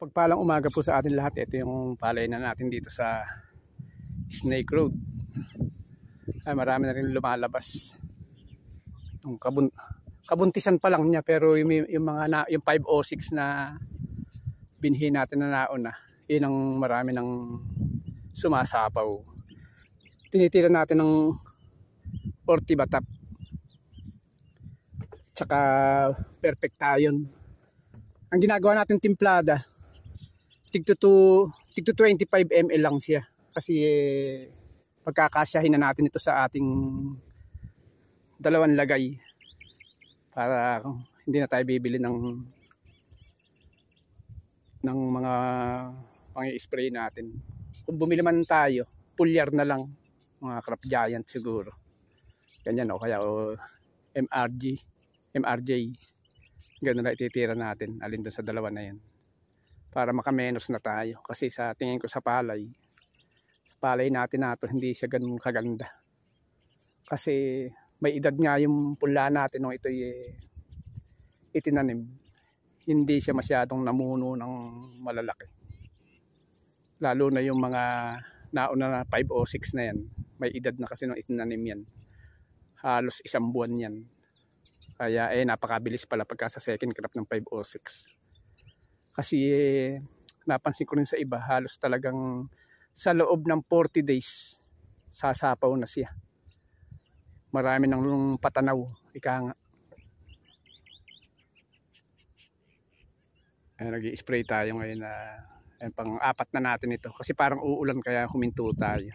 Pagpalang umaga po sa atin lahat. Ito yung palay na natin dito sa Snake Road. Ay, marami na rin lumalabas. Yung kabuntisan pa lang niya, pero yung mga yung 506 na binhi natin na nauna, yun ang marami ng sumasapaw. Tinitira natin ng 40 batap. Tsaka perfectayon. Ang ginagawa natin timplada, tigto 25 ml lang siya. Kasi pagkakasyahin na natin ito sa ating dalawang lagay para hindi na tayo bibili ng mga pang-i-spray natin. Kung bumili man tayo, pulyar na lang, mga Craft Giant siguro. Ganyan o kaya MRJ. Ganun na ititira natin alin doon sa dalawa na yan. Para makamenos na tayo. Kasi sa tingin ko sa palay natin na ito, hindi siya ganun kaganda. Kasi may edad nga yung pula natin nung ito itinanim. Hindi siya masyadong namuno ng malalaki. Lalo na yung mga nauna na 506 na yan. May edad na kasi nung itinanim yan. Halos 1 buwan yan. Kaya napakabilis pala pagka sa second crop ng 506. Kasi napansin ko rin sa iba, halos talagang sa loob ng 40 days sasapaw na siya. Marami nang patanaw, ika nga. Nag-i-spray tayo ngayon na pang-apat na natin ito. Kasi parang uulan kaya huminto tayo.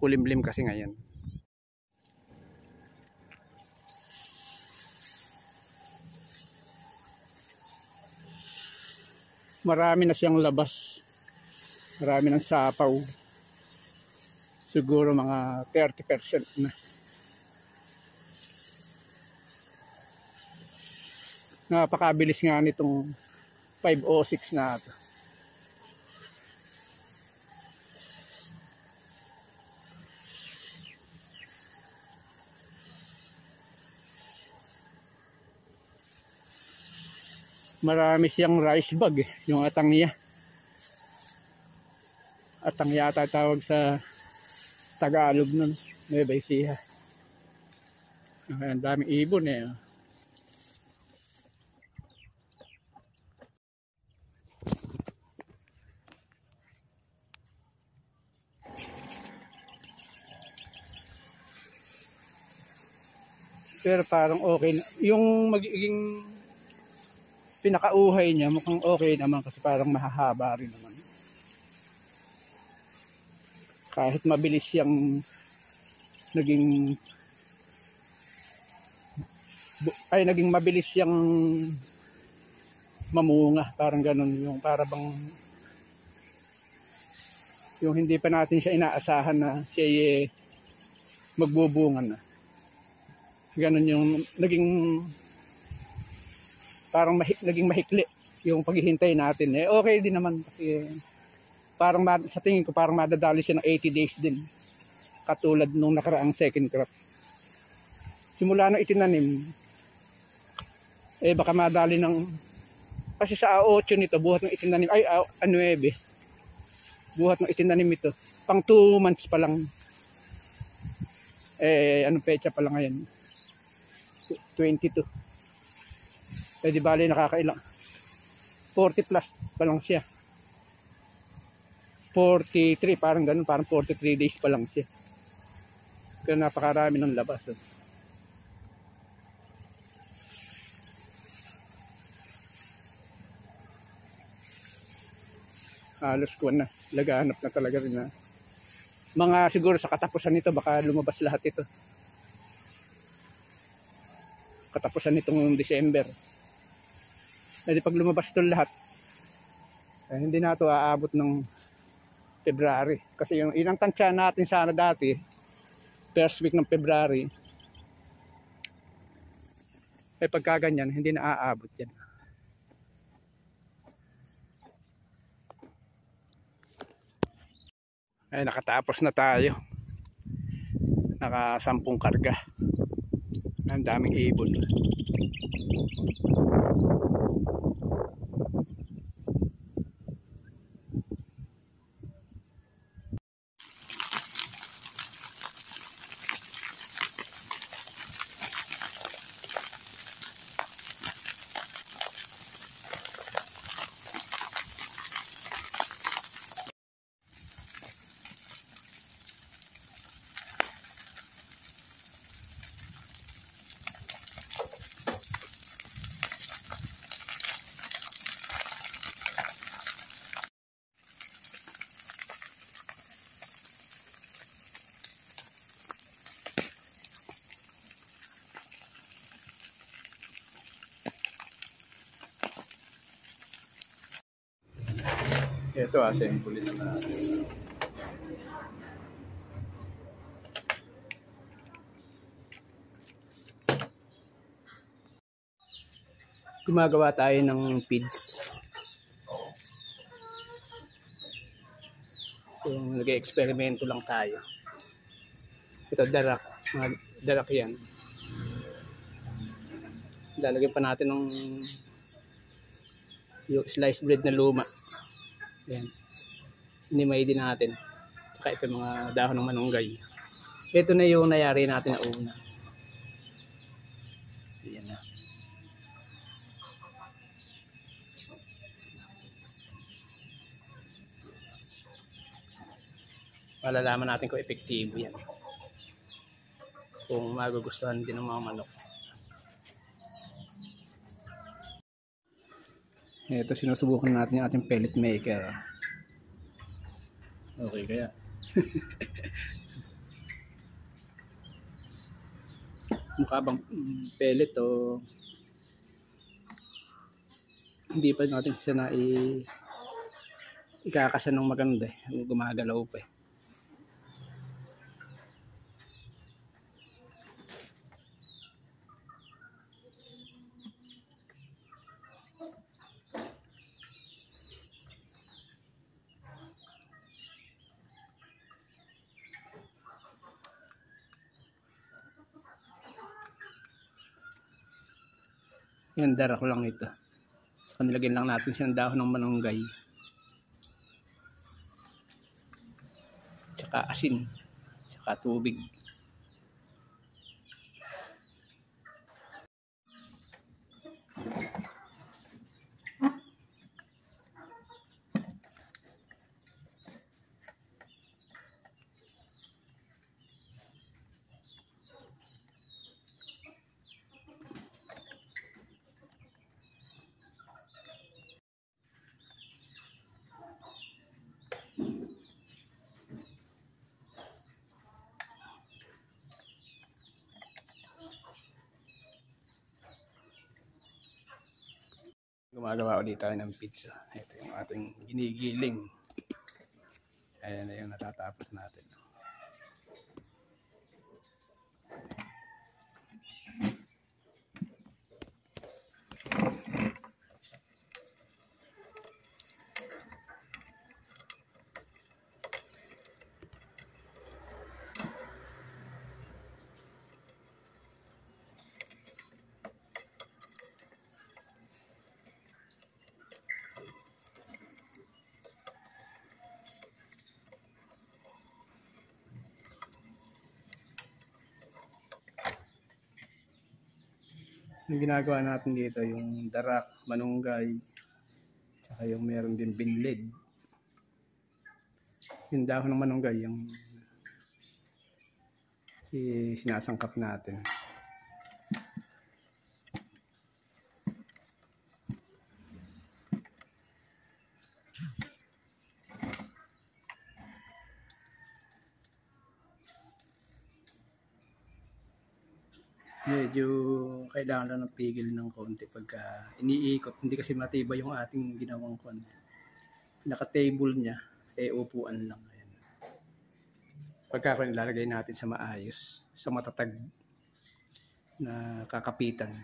Kulimlim kasi ngayon. Marami na siyang labas. Marami ng sapaw. Siguro mga 30% na. Napakabilis nga nitong 506 na ito. Marami siyang rice bag yung atang niya. Atang yata tawag sa Tagalog nun. Nueva Ecija. Ang daming ibon Pero parang okay na. Yung magiging pinakauhay niya mukhang okay naman kasi parang mahahaba rin naman. Kahit mabilis siyang naging mabilis siyang mamunga, parang ganun, yung para bang yung hindi pa natin siya inaasahan na siya magbubunga na. Ganun yung naging parang naging mahikli yung paghihintay natin. Okay din naman kasi parang sa tingin ko parang madadali siya ng 80 days din. Katulad nung nakaraang second crop. Simula nung itinanim, baka madali ng kasi sa A8 nito, buhat ng itinanim, ay A9, buhat ng itinanim ito. Pang 2 months pa lang. Anong pecha pa lang ngayon? 22. Di bali nakakailang 40 plus pa lang siya, 43 parang ganun, parang 43 days pa lang siya. Kaya napakarami ng labas. Halos ko na lagahanap na talaga rin na mga siguro sa katapusan nito baka lumabas lahat ito, katapusan nitong December. Pwede pag lumabas ito lahat, hindi na ito aabot ng February. Kasi yung ilang tansya natin sana dati, first week ng February, pagka ganyan, hindi na aabot yan. Nakatapos na tayo. Naka 10 karga. Ang daming ibon. Ito, assembly na natin. Gumagawa tayo ng feeds. Kung nag-eksperimento lang tayo. Ito, darak. Darak yan. Lalagyan pa natin ng yung sliced bread na luma. Yan. Hinimay din natin. Tsaka ito mga dahon ng manunggay. Ito na yung nayari natin na una. Yan na. Malalaman natin kung epektibo yan. Kung magugustuhan din ng mga manok. Ito, sinusubukan natin yung ating pellet maker. Okay kaya. Mukha bang pellet o hindi pa natin siya na ikakasan ng maganda eh. Gumagalaw pa eh. Yan, darak lang ito. So, nilagyan lang natin siya ng dahon ng manunggay. Tsaka asin. Tsaka tubig. Gumagawa ulit tayo ng pizza. Ito yung ating ginigiling. Ayan na yung natatapos natin. Yung ginagawa natin dito, yung darak, manunggay, saka yung meron din binlid. Yung dahon ng manunggay, yung sinasangkap natin. Medyo kailangan lang ng pigil ng konti pagka iniikot. Hindi kasi matibay yung ating ginawang kon. Naka-table niya, upuan lang. Ayan. Pagka kung ilalagay natin sa maayos, sa matatag na kakapitan.